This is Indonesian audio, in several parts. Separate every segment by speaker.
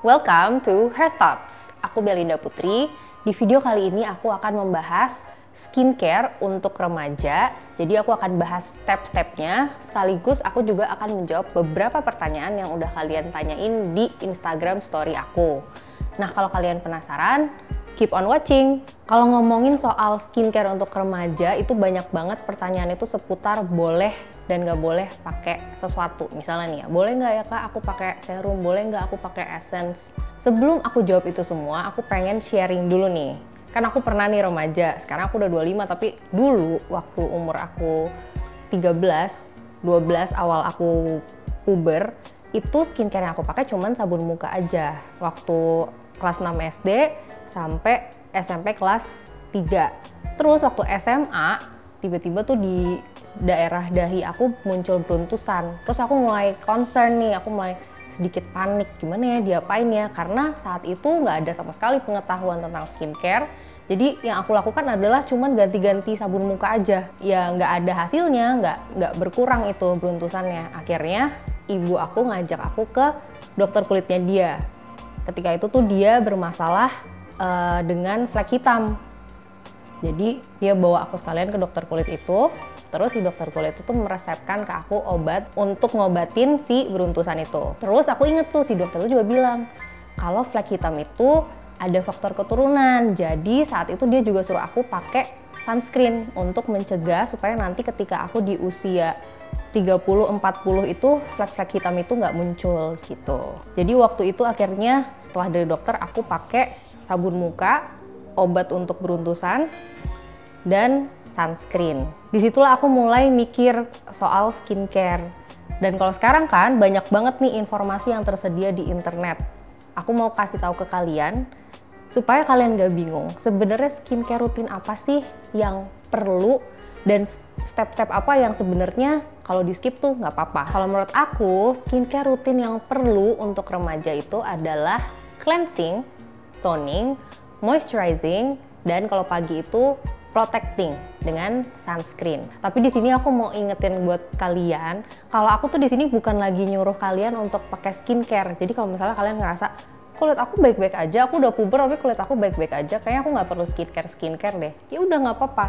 Speaker 1: Welcome to Her Thoughts. Aku Belinda Putri. Di video kali ini aku akan membahas skincare untuk remaja. Jadi aku akan bahas step-stepnya, sekaligus aku juga akan menjawab beberapa pertanyaan yang udah kalian tanyain di Instagram story aku. Nah, kalau kalian penasaran, keep on watching. Kalau ngomongin soal skincare untuk remaja, itu banyak banget pertanyaan itu seputar boleh dan nggak boleh pakai sesuatu. Misalnya nih ya, boleh nggak ya kak aku pakai serum, boleh nggak aku pakai essence. Sebelum aku jawab itu semua, aku pengen sharing dulu nih. Kan aku pernah nih remaja, sekarang aku udah 25, tapi dulu waktu umur aku 13, 12 awal aku puber, itu skincare yang aku pakai cuman sabun muka aja. Waktu kelas 6 SD sampai SMP kelas 3. Terus waktu SMA, tiba-tiba tuh di daerah dahi aku muncul beruntusan. Terus aku mulai concern nih, aku mulai sedikit panik. Gimana ya diapain ya? Karena saat itu nggak ada sama sekali pengetahuan tentang skincare. Jadi yang aku lakukan adalah cuman ganti-ganti sabun muka aja. Ya nggak ada hasilnya, nggak berkurang itu beruntusannya. Akhirnya ibu aku ngajak aku ke dokter kulitnya dia. Ketika itu tuh dia bermasalah dengan flek hitam. Jadi dia bawa aku sekalian ke dokter kulit itu, terus si dokter kulit itu meresepkan ke aku obat untuk ngobatin si beruntusan itu. Terus aku inget tuh si dokter itu juga bilang, kalau flek hitam itu ada faktor keturunan, jadi saat itu dia juga suruh aku pakai sunscreen untuk mencegah supaya nanti ketika aku di usia 30-40 itu flek-flek hitam itu nggak muncul gitu. Jadi waktu itu akhirnya setelah dari dokter aku pakai sabun muka, obat untuk beruntusan, dan sunscreen. Disitulah aku mulai mikir soal skincare. Dan kalau sekarang kan banyak banget nih informasi yang tersedia di internet. Aku mau kasih tahu ke kalian supaya kalian gak bingung. Sebenarnya skincare rutin apa sih yang perlu dan step-step apa yang sebenarnya kalau di skip tuh nggak apa-apa. Kalau menurut aku skincare rutin yang perlu untuk remaja itu adalah cleansing, toning, moisturizing, dan kalau pagi itu protecting dengan sunscreen. Tapi di sini aku mau ingetin buat kalian, kalau aku tuh di sini bukan lagi nyuruh kalian untuk pakai skincare. Jadi kalau misalnya kalian ngerasa kulit aku baik-baik aja, aku udah puber tapi kulit aku baik-baik aja, kayaknya aku nggak perlu skincare deh. Ya udah nggak apa-apa.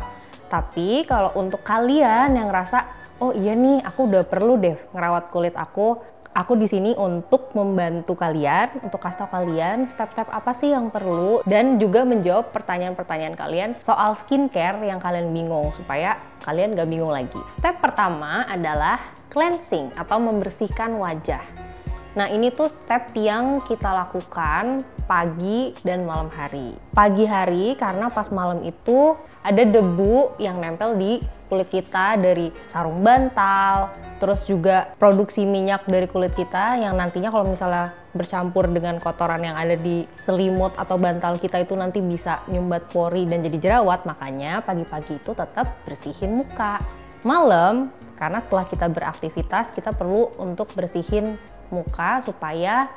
Speaker 1: Tapi kalau untuk kalian yang ngerasa, oh iya nih, aku udah perlu deh ngerawat kulit aku di sini untuk membantu kalian, untuk kasih tahu kalian step-step apa sih yang perlu dan juga menjawab pertanyaan-pertanyaan kalian soal skincare yang kalian bingung supaya kalian gak bingung lagi. Step pertama adalah cleansing atau membersihkan wajah. Nah ini tuh step yang kita lakukan pagi dan malam hari. Pagi hari karena pas malam itu ada debu yang nempel di kulit kita dari sarung bantal, terus juga produksi minyak dari kulit kita yang nantinya kalau misalnya bercampur dengan kotoran yang ada di selimut atau bantal kita itu nanti bisa nyumbat pori dan jadi jerawat. Makanya pagi-pagi itu tetap bersihin muka. Malam, karena setelah kita beraktivitas kita perlu untuk bersihin muka supaya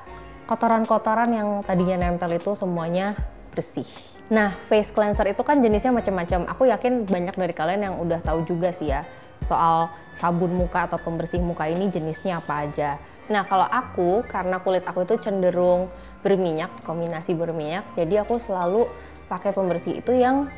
Speaker 1: kotoran-kotoran yang tadinya nempel itu semuanya bersih. Nah, face cleanser itu kan jenisnya macam-macam. Aku yakin banyak dari kalian yang udah tahu juga sih ya soal sabun muka atau pembersih muka ini jenisnya apa aja. Nah, kalau aku karena kulit aku itu cenderung berminyak, kombinasi berminyak, jadi aku selalu pakai pembersih itu yang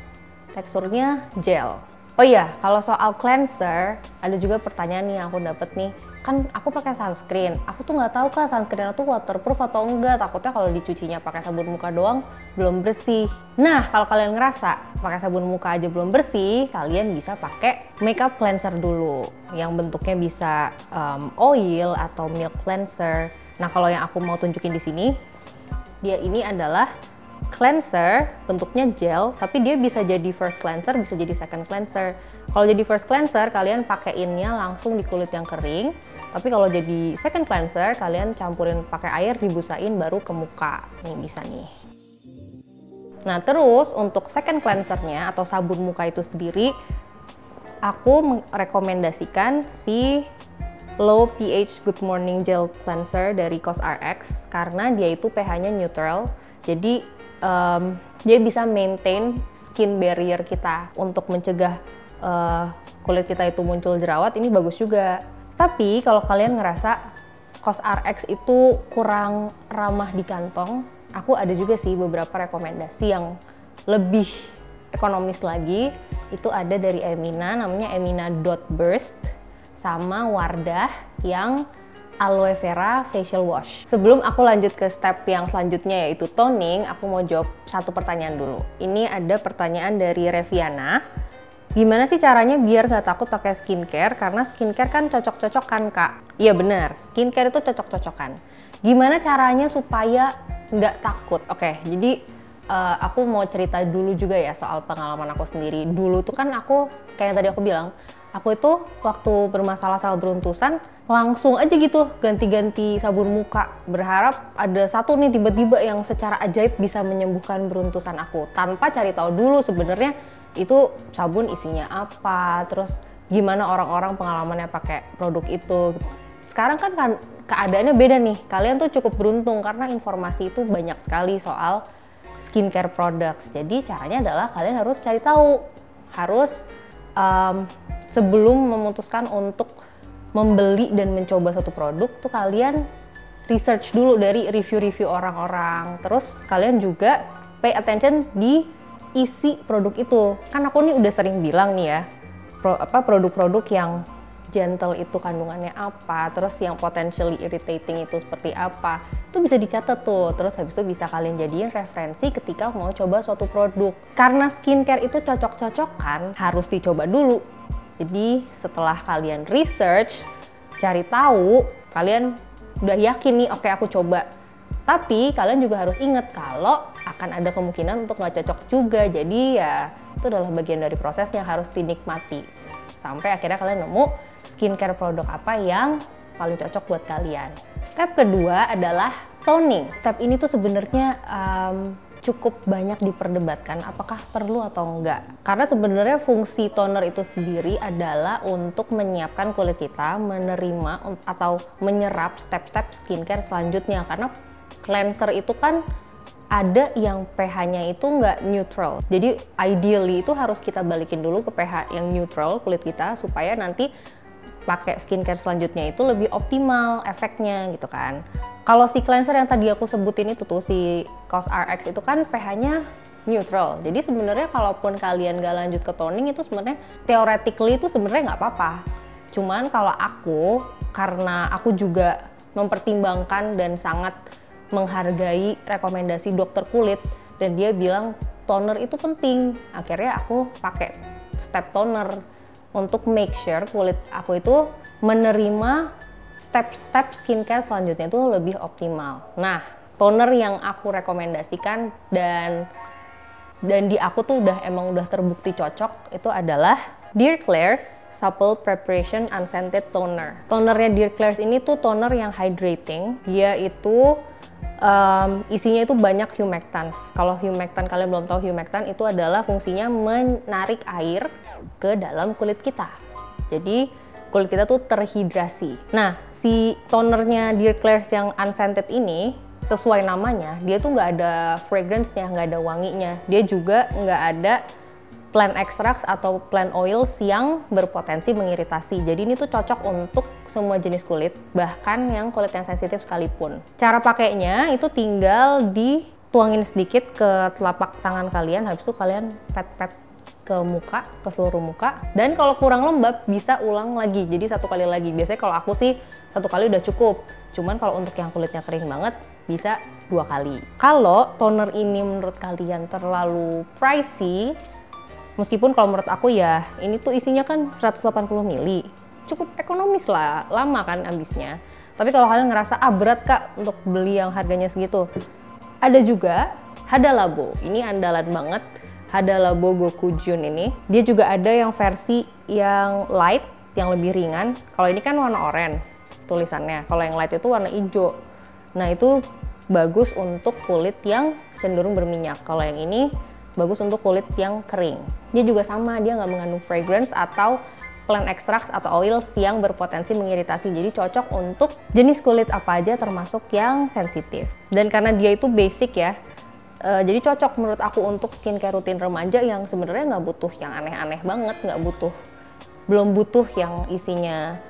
Speaker 1: teksturnya gel. Oh iya, kalau soal cleanser, ada juga pertanyaan nih yang aku dapet nih. Kan aku pakai sunscreen, aku tuh nggak tahu kak sunscreen itu waterproof atau enggak, takutnya kalau dicucinya pakai sabun muka doang belum bersih. Nah kalau kalian ngerasa pakai sabun muka aja belum bersih, kalian bisa pakai makeup cleanser dulu yang bentuknya bisa oil atau milk cleanser. Nah kalau yang aku mau tunjukin di sini, dia ini adalah cleanser, bentuknya gel, tapi dia bisa jadi first cleanser, bisa jadi second cleanser. Kalau jadi first cleanser, kalian pakeinnya langsung di kulit yang kering. Tapi kalau jadi second cleanser, kalian campurin pakai air, dibusain baru ke muka. Nih bisa nih. Nah terus untuk second cleansernya atau sabun muka itu sendiri, aku merekomendasikan si Low pH Good Morning Gel Cleanser dari COSRX karena dia itu pH-nya neutral. Jadi dia bisa maintain skin barrier kita untuk mencegah kulit kita itu muncul jerawat. Ini bagus juga. Tapi kalau kalian ngerasa COSRX itu kurang ramah di kantong, aku ada juga sih beberapa rekomendasi yang lebih ekonomis lagi. Itu ada dari Emina, namanya Emina Dot Burst, sama Wardah yang aloe vera facial wash. Sebelum aku lanjut ke step yang selanjutnya yaitu toning, aku mau jawab satu pertanyaan dulu. Ini ada pertanyaan dari Reviana. Gimana sih caranya biar nggak takut pakai skincare? Karena skincare kan cocok-cocokan, Kak. Iya benar, skincare itu cocok-cocokan. Gimana caranya supaya nggak takut? Oke, jadi aku mau cerita dulu juga ya soal pengalaman aku sendiri. Dulu tuh kan aku, kayak yang tadi aku bilang, aku itu waktu bermasalah sama beruntusan, langsung aja gitu ganti-ganti sabun muka. Berharap ada satu nih tiba-tiba yang secara ajaib bisa menyembuhkan beruntusan aku. Tanpa cari tahu dulu sebenarnya itu sabun isinya apa, terus gimana orang-orang pengalamannya pakai produk itu. Sekarang kan keadaannya beda nih. Kalian tuh cukup beruntung karena informasi itu banyak sekali soal skincare products. Jadi caranya adalah kalian harus cari tahu, harus sebelum memutuskan untuk membeli dan mencoba suatu produk tuh kalian research dulu dari review-review orang-orang. Terus kalian juga pay attention di isi produk itu. Kan aku nih udah sering bilang nih ya, produk-produk yang gentle itu kandungannya apa, terus yang potentially irritating itu seperti apa, itu bisa dicatat tuh. Terus habis itu bisa kalian jadiin referensi ketika mau coba suatu produk. Karena skincare itu cocok-cocokan, harus dicoba dulu. Jadi setelah kalian research, cari tahu, kalian udah yakin nih, oke aku coba. Tapi kalian juga harus ingat kalau akan ada kemungkinan untuk nggak cocok juga. Jadi ya itu adalah bagian dari prosesnya, harus dinikmati. Sampai akhirnya kalian nemu skincare produk apa yang paling cocok buat kalian. Step kedua adalah toning. Step ini tuh sebenarnya cukup banyak diperdebatkan apakah perlu atau enggak. Karena sebenarnya fungsi toner itu sendiri adalah untuk menyiapkan kulit kita menerima atau menyerap step-step skincare selanjutnya. Karena cleanser itu kan ada yang pH-nya itu nggak neutral. Jadi ideally itu harus kita balikin dulu ke pH yang neutral kulit kita supaya nanti pakai skincare selanjutnya itu lebih optimal efeknya gitu kan. Kalau si cleanser yang tadi aku sebutin itu tuh si COSRX itu kan pH-nya neutral. Jadi sebenarnya kalaupun kalian nggak lanjut ke toning itu sebenarnya theoretically itu sebenarnya nggak apa-apa. Cuman kalau aku, karena aku juga mempertimbangkan dan sangat menghargai rekomendasi dokter kulit dan dia bilang toner itu penting, akhirnya aku pakai step toner untuk make sure kulit aku itu menerima step-step skincare selanjutnya itu lebih optimal. Nah, toner yang aku rekomendasikan dan di aku tuh emang udah terbukti cocok itu adalah Dear Klairs Supple Preparation Unscented Toner. Tonernya Dear Klairs ini tuh toner yang hydrating. Dia itu isinya itu banyak humectants. Kalau humectant, kalian belum tahu humectant itu adalah fungsinya menarik air ke dalam kulit kita. Jadi kulit kita tuh terhidrasi. Nah, si tonernya Dear Klairs yang unscented ini sesuai namanya, dia tuh nggak ada fragrance-nya, nggak ada wanginya. Dia juga nggak ada plant extracts atau plant oils yang berpotensi mengiritasi. Jadi ini tuh cocok untuk semua jenis kulit, bahkan yang kulit yang sensitif sekalipun. Cara pakainya itu tinggal dituangin sedikit ke telapak tangan kalian, habis itu kalian pet-pet ke muka, ke seluruh muka. Dan kalau kurang lembab bisa ulang lagi, jadi satu kali lagi. Biasanya kalau aku sih satu kali udah cukup. Cuman kalau untuk yang kulitnya kering banget bisa 2 kali. Kalau toner ini menurut kalian terlalu pricey, meskipun kalau menurut aku ya, ini tuh isinya kan 180 ml. Cukup ekonomis lah, lama kan habisnya. Tapi kalau kalian ngerasa, berat Kak untuk beli yang harganya segitu. Ada juga Hada Labo, ini andalan banget. Hada Labo Gokujun ini. Dia juga ada yang versi yang light, yang lebih ringan. Kalau ini kan warna oranye tulisannya. Kalau yang light itu warna hijau. Nah itu bagus untuk kulit yang cenderung berminyak. Kalau yang ini bagus untuk kulit yang kering. Dia juga sama, dia nggak mengandung fragrance atau plant extracts atau oils yang berpotensi mengiritasi. Jadi cocok untuk jenis kulit apa aja termasuk yang sensitif. Dan karena dia itu basic ya, jadi cocok menurut aku untuk skincare rutin remaja yang sebenarnya nggak butuh yang aneh-aneh banget, belum butuh yang isinya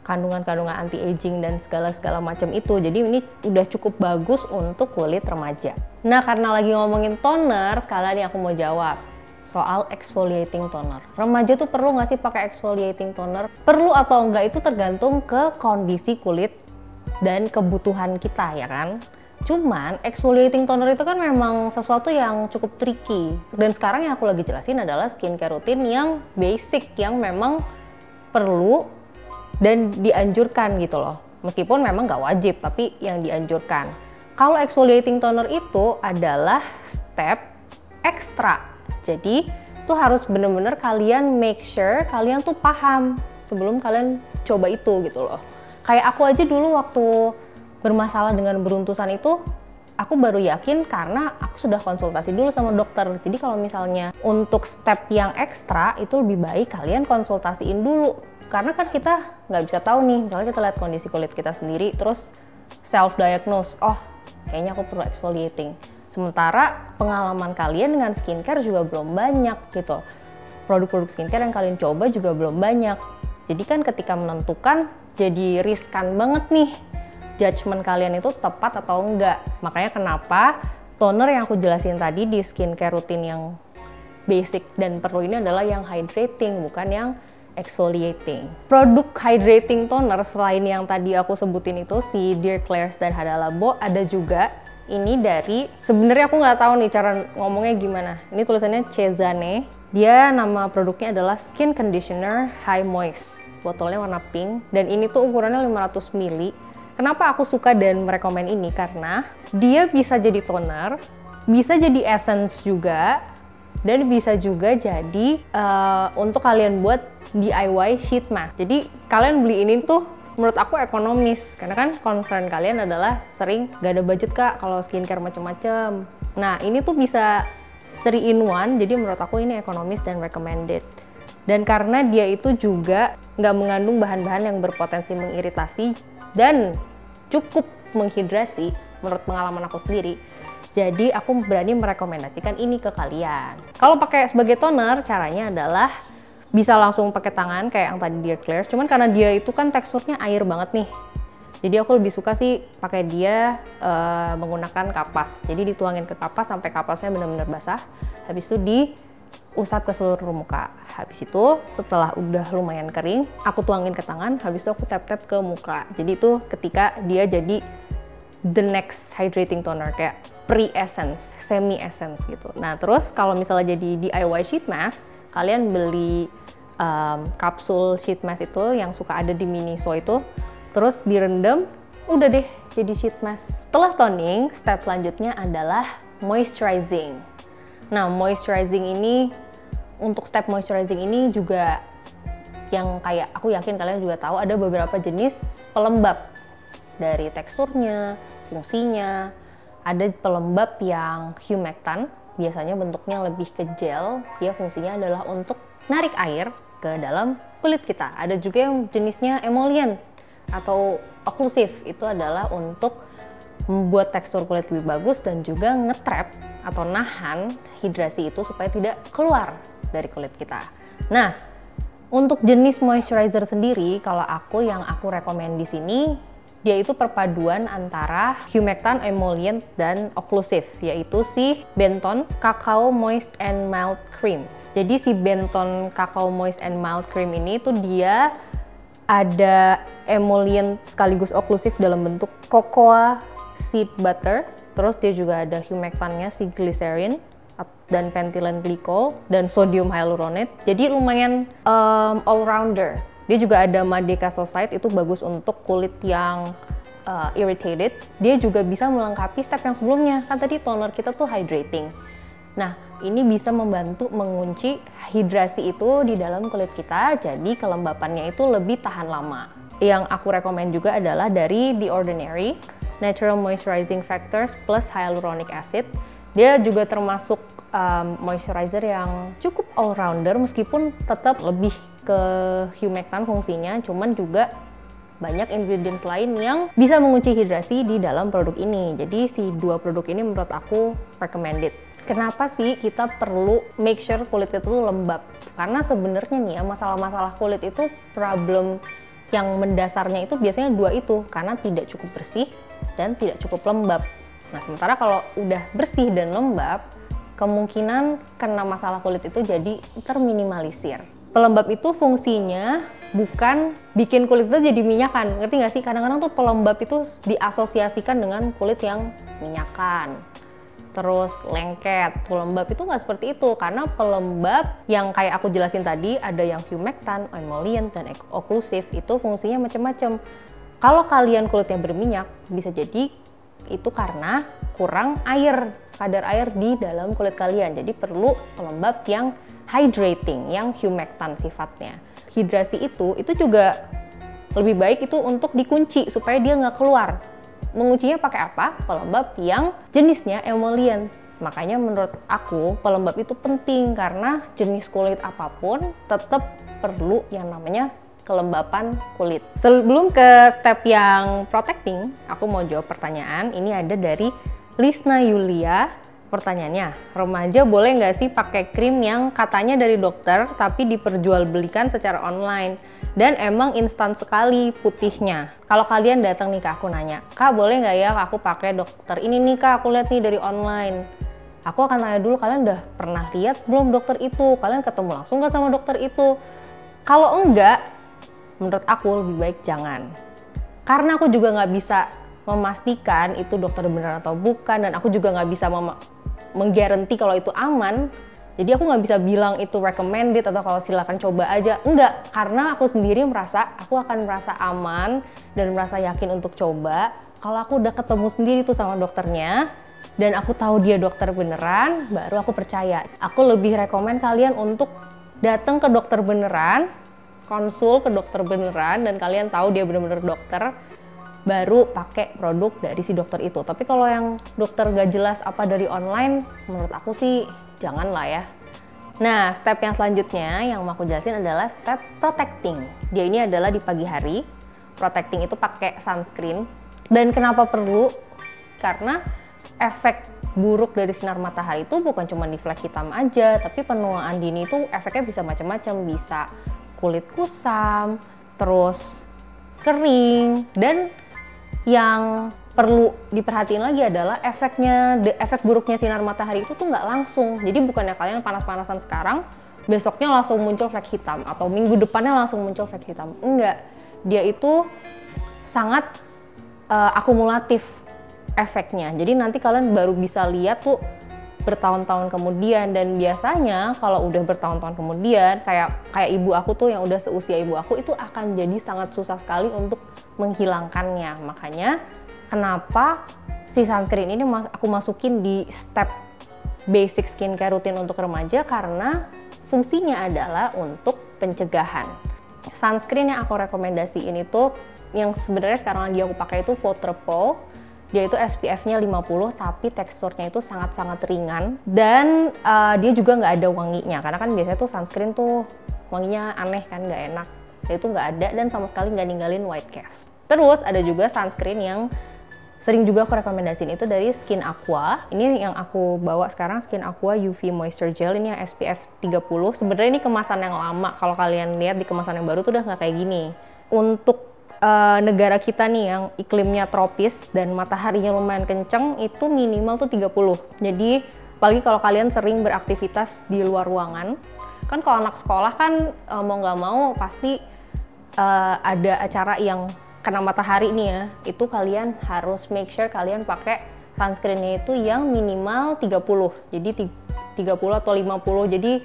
Speaker 1: kandungan-kandungan anti-aging dan segala macam itu. Jadi ini udah cukup bagus untuk kulit remaja. Nah, karena lagi ngomongin toner, sekalian nih aku mau jawab soal exfoliating toner. Remaja tuh perlu nggak sih pakai exfoliating toner? Perlu atau enggak itu tergantung ke kondisi kulit dan kebutuhan kita, ya kan? Cuman exfoliating toner itu kan memang sesuatu yang cukup tricky. Dan sekarang yang aku lagi jelasin adalah skincare rutin yang basic, yang memang perlu dan dianjurkan gitu loh. Meskipun memang nggak wajib, tapi yang dianjurkan. Kalau exfoliating toner itu adalah step ekstra. Jadi itu harus bener-bener kalian make sure kalian tuh paham sebelum kalian coba itu gitu loh. Kayak aku aja dulu waktu bermasalah dengan beruntusan itu, aku baru yakin karena aku sudah konsultasi dulu sama dokter. Jadi kalau misalnya untuk step yang ekstra itu lebih baik kalian konsultasiin dulu. Karena kan kita nggak bisa tahu nih, misalnya kita lihat kondisi kulit kita sendiri, terus self-diagnose, oh kayaknya aku perlu exfoliating. Sementara pengalaman kalian dengan skincare juga belum banyak gitu. Produk-produk skincare yang kalian coba juga belum banyak. Jadi kan ketika menentukan, jadi riskan banget nih. Judgement kalian itu tepat atau enggak. Makanya kenapa toner yang aku jelasin tadi di skincare rutin yang basic dan perlu ini adalah yang hydrating, bukan yang exfoliating. Produk hydrating toner selain yang tadi aku sebutin itu si Dear Klairs dan Hada Labo, ada juga ini dari, sebenarnya aku nggak tahu nih cara ngomongnya gimana. Ini tulisannya Cezanne. Dia nama produknya adalah Skin Conditioner High Moist. Botolnya warna pink dan ini tuh ukurannya 500 ml. Kenapa aku suka dan merekomen ini? Karena dia bisa jadi toner, bisa jadi essence juga, dan bisa juga jadi untuk kalian buat DIY sheet mask. Jadi kalian beli ini tuh menurut aku ekonomis, karena kan concern kalian adalah sering gak ada budget kak kalau skincare macam-macam. Nah ini tuh bisa 3 in 1, jadi menurut aku ini ekonomis dan recommended. Dan karena dia itu juga nggak mengandung bahan-bahan yang berpotensi mengiritasi dan cukup menghidrasi menurut pengalaman aku sendiri. Jadi aku berani merekomendasikan ini ke kalian. Kalau pakai sebagai toner, caranya adalah bisa langsung pakai tangan kayak yang tadi Dear Klairs. Cuman karena dia itu kan teksturnya air banget nih. Jadi aku lebih suka sih pakai dia menggunakan kapas. Jadi dituangin ke kapas sampai kapasnya benar-benar basah. Habis itu diusap ke seluruh muka. Habis itu setelah udah lumayan kering, aku tuangin ke tangan. Habis itu aku tap-tap ke muka. Jadi itu ketika dia jadi the next hydrating toner kayak pre-essence, semi-essence gitu. Nah terus kalau misalnya jadi DIY sheet mask, kalian beli kapsul sheet mask itu yang suka ada di Miniso itu, terus direndam, udah deh jadi sheet mask. Setelah toning, step selanjutnya adalah moisturizing. Nah moisturizing ini, untuk step moisturizing ini juga yang kayak aku yakin kalian juga tahu ada beberapa jenis pelembab. Dari teksturnya, fungsinya, ada pelembab yang humectant, biasanya bentuknya lebih ke gel, dia fungsinya adalah untuk narik air ke dalam kulit kita. Ada juga yang jenisnya emollient atau occlusive, itu adalah untuk membuat tekstur kulit lebih bagus dan juga nge-trap atau nahan hidrasi itu supaya tidak keluar dari kulit kita. Nah, untuk jenis moisturizer sendiri, kalau yang aku rekomen di sini, dia itu perpaduan antara humectant, emollient, dan occlusive, yaitu si Benton Cacao Moist and Mild Cream. Jadi si Benton Cacao Moist and Mild Cream ini tuh dia ada emollient sekaligus occlusive dalam bentuk cocoa seed butter. Terus dia juga ada humectantnya si glycerin dan pentylen glycol dan sodium hyaluronate. Jadi lumayan all-rounder. Dia juga ada Madecassoside, itu bagus untuk kulit yang irritated. Dia juga bisa melengkapi step yang sebelumnya. Kan tadi toner kita tuh hydrating. Nah, ini bisa membantu mengunci hidrasi itu di dalam kulit kita, jadi kelembapannya itu lebih tahan lama. Yang aku rekomen juga adalah dari The Ordinary, Natural Moisturizing Factors plus Hyaluronic Acid. Dia juga termasuk moisturizer yang cukup all-rounder, meskipun tetap lebih ke humectant fungsinya, cuman juga banyak ingredients lain yang bisa mengunci hidrasi di dalam produk ini. Jadi si dua produk ini menurut aku recommended. Kenapa sih kita perlu make sure kulit kita tuh lembab? Karena sebenarnya nih ya, masalah-masalah kulit itu problem yang mendasarnya itu biasanya dua itu, karena tidak cukup bersih dan tidak cukup lembab. Nah, sementara kalau udah bersih dan lembab, kemungkinan kena masalah kulit itu jadi terminimalisir. Pelembab itu fungsinya bukan bikin kulit itu jadi minyakan, ngerti nggak sih? Kadang-kadang tuh pelembab itu diasosiasikan dengan kulit yang minyakan, terus lengket. Pelembab itu nggak seperti itu, karena pelembab yang kayak aku jelasin tadi, ada yang humectant, emollient, dan occlusive, itu fungsinya macam-macam. Kalau kalian kulitnya berminyak, bisa jadi itu karena kurang air, kadar air di dalam kulit kalian. Jadi perlu pelembab yang hydrating, yang humectant sifatnya. Hidrasi itu juga lebih baik itu untuk dikunci supaya dia nggak keluar. Menguncinya pakai apa? Pelembab yang jenisnya emollient. Makanya menurut aku pelembab itu penting, karena jenis kulit apapun tetap perlu yang namanya kelembapan kulit. Sebelum ke step yang protecting, aku mau jawab pertanyaan. Ini ada dari Lisna Yulia. Pertanyaannya, remaja boleh nggak sih pakai krim yang katanya dari dokter tapi diperjualbelikan secara online dan emang instan sekali putihnya? Kalau kalian datang nih ke aku nanya, Kak boleh nggak ya aku pakai dokter ini nih Kak, aku lihat nih dari online. Aku akan tanya dulu, kalian udah pernah lihat belum dokter itu? Kalian ketemu langsung nggak sama dokter itu? Kalau enggak, menurut aku lebih baik jangan. Karena aku juga nggak bisa memastikan itu dokter benar atau bukan, dan aku juga nggak bisa menggaranti kalau itu aman. Jadi aku nggak bisa bilang itu recommended atau kalau silakan coba aja. Enggak, karena aku sendiri aku akan merasa aman dan merasa yakin untuk coba kalau aku udah ketemu sendiri tuh sama dokternya dan aku tahu dia dokter beneran, baru aku percaya. Aku lebih rekomen kalian untuk datang ke dokter beneran, konsul ke dokter beneran, dan kalian tahu dia bener-bener dokter, baru pakai produk dari si dokter itu. Tapi kalau yang dokter gak jelas apa dari online, menurut aku sih jangan lah ya. Nah, step yang selanjutnya yang mau aku jelasin adalah step protecting. Dia ini adalah di pagi hari. Protecting itu pakai sunscreen. Dan kenapa perlu? Karena efek buruk dari sinar matahari itu bukan cuma di flek hitam aja, tapi penuaan dini itu efeknya bisa macam-macam. Bisa kulit kusam, terus kering, dan yang perlu diperhatiin lagi adalah efek buruknya sinar matahari itu tuh nggak langsung. Jadi bukannya kalian panas-panasan sekarang, besoknya langsung muncul flek hitam, atau minggu depannya langsung muncul flek hitam. Enggak, dia itu sangat akumulatif efeknya. Jadi nanti kalian baru bisa lihat tuh bertahun-tahun kemudian, dan biasanya kalau udah bertahun-tahun kemudian kayak ibu aku tuh yang udah seusia ibu aku itu akan jadi sangat susah sekali untuk menghilangkannya. Makanya kenapa si sunscreen ini aku masukin di step basic skincare rutin untuk remaja, karena fungsinya adalah untuk pencegahan. Sunscreen yang aku rekomendasiin itu yang sebenarnya sekarang lagi aku pakai itu Vautrepo. Dia itu SPF-nya 50, tapi teksturnya itu sangat-sangat ringan, dan dia juga nggak ada wanginya, karena kan biasanya tuh sunscreen tuh wanginya aneh kan, nggak enak. Dia itu nggak ada, dan sama sekali nggak ninggalin white cast. Terus ada juga sunscreen yang sering juga aku rekomendasiin itu dari Skin Aqua. Ini yang aku bawa sekarang, Skin Aqua UV Moisture Gel, ini yang SPF 30. Sebenarnya ini kemasan yang lama, kalau kalian lihat di kemasan yang baru tuh udah nggak kayak gini. Untuk negara kita nih yang iklimnya tropis dan mataharinya lumayan kenceng, itu minimal tuh 30. Jadi apalagi kalau kalian sering beraktivitas di luar ruangan, kan kalau anak sekolah kan mau nggak mau pasti ada acara yang kena matahari nih ya, itu kalian harus make sure kalian pakai sunscreennya itu yang minimal 30. Jadi 30 atau 50, jadi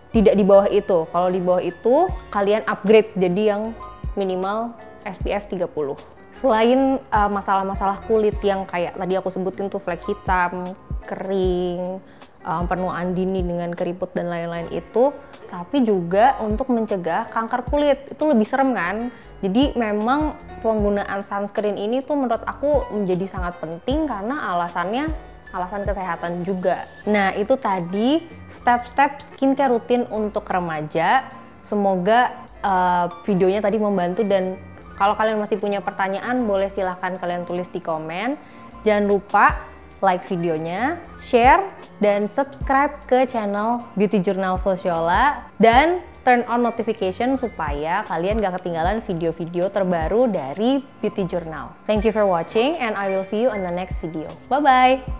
Speaker 1: tidak di bawah itu. Kalau di bawah itu kalian upgrade jadi yang minimal SPF 30. Selain masalah-masalah kulit yang kayak tadi aku sebutin tuh flek hitam, kering, penuaan dini dengan keriput dan lain-lain itu, tapi juga untuk mencegah kanker kulit. Itu lebih serem kan? Jadi memang penggunaan sunscreen ini tuh menurut aku menjadi sangat penting karena alasan kesehatan juga. Nah, itu tadi step-step skincare rutin untuk remaja. Semoga videonya tadi membantu, dan kalau kalian masih punya pertanyaan, boleh silahkan kalian tulis di komen. Jangan lupa like videonya, share, dan subscribe ke channel Beauty Journal Sociola. Dan turn on notification supaya kalian gak ketinggalan video-video terbaru dari Beauty Journal. Thank you for watching and I will see you on the next video. Bye-bye!